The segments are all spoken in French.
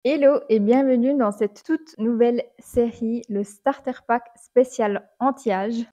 Hello et bienvenue dans cette toute nouvelle série, le Starter Pack spécial anti-âge.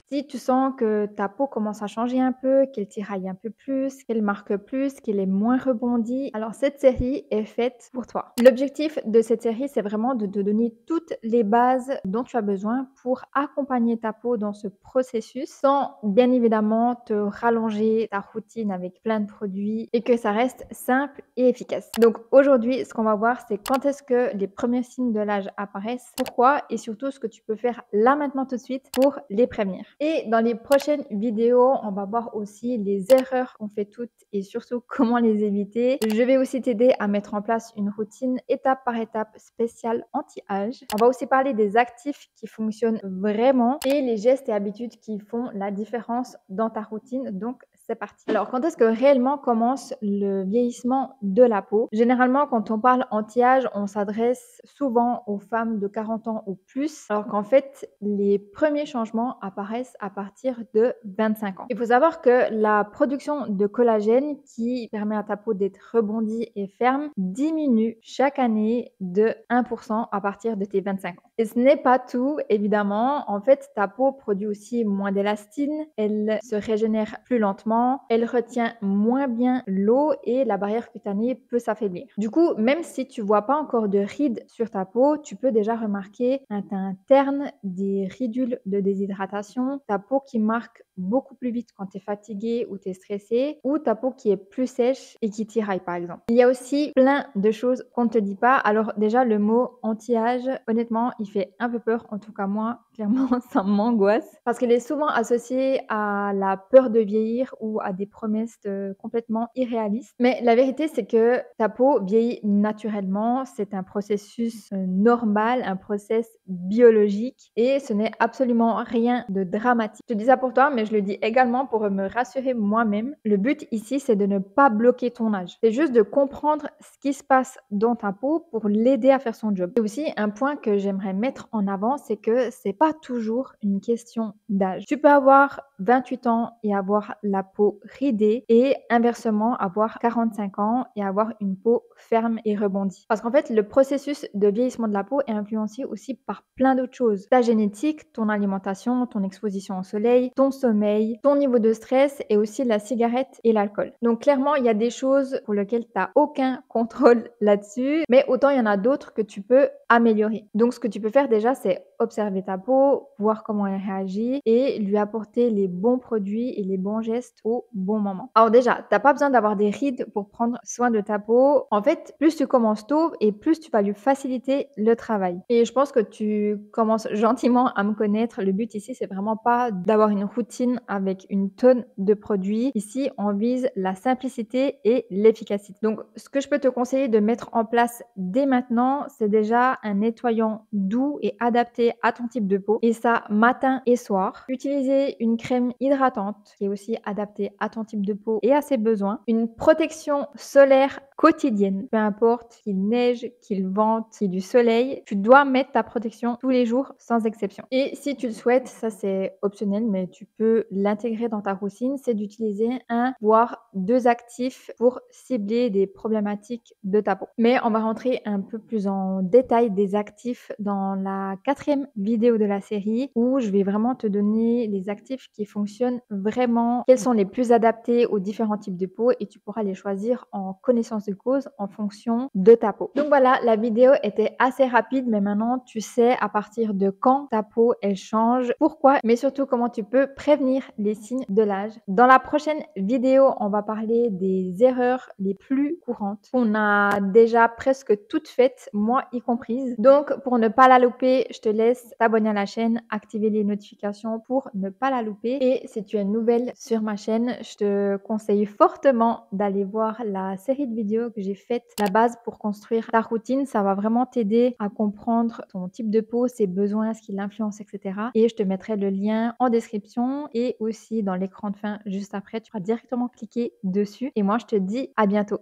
Si tu sens que ta peau commence à changer un peu, qu'elle tiraille un peu plus, qu'elle marque plus, qu'elle est moins rebondie, alors cette série est faite pour toi. L'objectif de cette série, c'est vraiment de te donner toutes les bases dont tu as besoin pour accompagner ta peau dans ce processus sans bien évidemment te rallonger ta routine avec plein de produits et que ça reste simple et efficace. Donc aujourd'hui, ce qu'on va voir, c'est quand est-ce que les premiers signes de l'âge apparaissent, pourquoi et surtout ce que tu peux faire là maintenant tout de suite pour les prévenir. Et dans les prochaines vidéos, on va voir aussi les erreurs qu'on fait toutes et surtout comment les éviter. Je vais aussi t'aider à mettre en place une routine étape par étape spéciale anti-âge. On va aussi parler des actifs qui fonctionnent vraiment et les gestes et habitudes qui font la différence dans ta routine. Donc, c'est parti. Alors, quand est-ce que réellement commence le vieillissement de la peau? Généralement, quand on parle anti-âge, on s'adresse souvent aux femmes de 40 ans ou plus, alors qu'en fait, les premiers changements apparaissent à partir de 25 ans. Il faut savoir que la production de collagène qui permet à ta peau d'être rebondie et ferme diminue chaque année de 1% à partir de tes 25 ans. Et ce n'est pas tout, évidemment. En fait, ta peau produit aussi moins d'élastine, elle se régénère plus lentement, elle retient moins bien l'eau et la barrière cutanée peut s'affaiblir. Du coup, même si tu vois pas encore de rides sur ta peau, tu peux déjà remarquer un teint terne, des ridules de déshydratation, ta peau qui marque beaucoup plus vite quand tu es fatigué ou tu es stressé, ou ta peau qui est plus sèche et qui tiraille par exemple. Il y a aussi plein de choses qu'on ne te dit pas. Alors déjà, le mot anti-âge, honnêtement, il fait un peu peur, en tout cas moi, clairement, ça m'angoisse parce qu'elle est souvent associée à la peur de vieillir ou à des promesses complètement irréalistes. Mais la vérité, c'est que ta peau vieillit naturellement. C'est un processus normal, un process biologique et ce n'est absolument rien de dramatique. Je dis ça pour toi, mais je le dis également pour me rassurer moi-même. Le but ici, c'est de ne pas bloquer ton âge. C'est juste de comprendre ce qui se passe dans ta peau pour l'aider à faire son job. Et aussi, un point que j'aimerais mettre en avant, c'est que c'est pas toujours une question d'âge. Tu peux avoir 28 ans et avoir la peau ridée et inversement avoir 45 ans et avoir une peau ferme et rebondie. Parce qu'en fait, le processus de vieillissement de la peau est influencé aussi par plein d'autres choses. Ta génétique, ton alimentation, ton exposition au soleil, ton sommeil, ton niveau de stress et aussi la cigarette et l'alcool. Donc clairement, il y a des choses pour lesquelles tu n'as aucun contrôle là-dessus, mais autant il y en a d'autres que tu peux améliorer. Donc ce que tu peux faire déjà, c'est observer ta peau, voir comment elle réagit et lui apporter les bons produits et les bons gestes au bon moment. Alors déjà, tu n'as pas besoin d'avoir des rides pour prendre soin de ta peau. En fait, plus tu commences tôt et plus tu vas lui faciliter le travail. Et je pense que tu commences gentiment à me connaître. Le but ici, c'est vraiment pas d'avoir une routine avec une tonne de produits. Ici, on vise la simplicité et l'efficacité. Donc, ce que je peux te conseiller de mettre en place dès maintenant, c'est déjà un nettoyant doux et adapté à ton type de peau. Et ça, matin et soir. Utiliser une crème hydratante qui est aussi adaptée à ton type de peau et à ses besoins. Une protection solaire quotidienne. Peu importe qu'il neige, qu'il vente, qu'il y ait du soleil, tu dois mettre ta protection tous les jours sans exception. Et si tu le souhaites, ça c'est optionnel, mais tu peux l'intégrer dans ta routine, c'est d'utiliser un voire deux actifs pour cibler des problématiques de ta peau. Mais on va rentrer un peu plus en détail des actifs dans la 4e vidéo de la série où je vais vraiment te donner les actifs qui fonctionnent vraiment, quels sont les plus adaptés aux différents types de peau et tu pourras les choisir en connaissance de cause en fonction de ta peau. Donc voilà, la vidéo était assez rapide, mais maintenant tu sais à partir de quand ta peau elle change, pourquoi, mais surtout comment tu peux prévenir les signes de l'âge. Dans la prochaine vidéo, on va parler des erreurs les plus courantes qu'on a déjà presque toutes faites, moi y comprise. Donc pour ne pas la louper, je te laisse t'abonner à la chaîne, activer les notifications pour ne pas la louper. Et si tu es nouvelle sur ma chaîne, je te conseille fortement d'aller voir la série de vidéos que j'ai faites, la base pour construire ta routine. Ça va vraiment t'aider à comprendre ton type de peau, ses besoins, ce qui l'influence, etc. Et je te mettrai le lien en description et aussi dans l'écran de fin juste après. Tu pourras directement cliquer dessus. Et moi, je te dis à bientôt.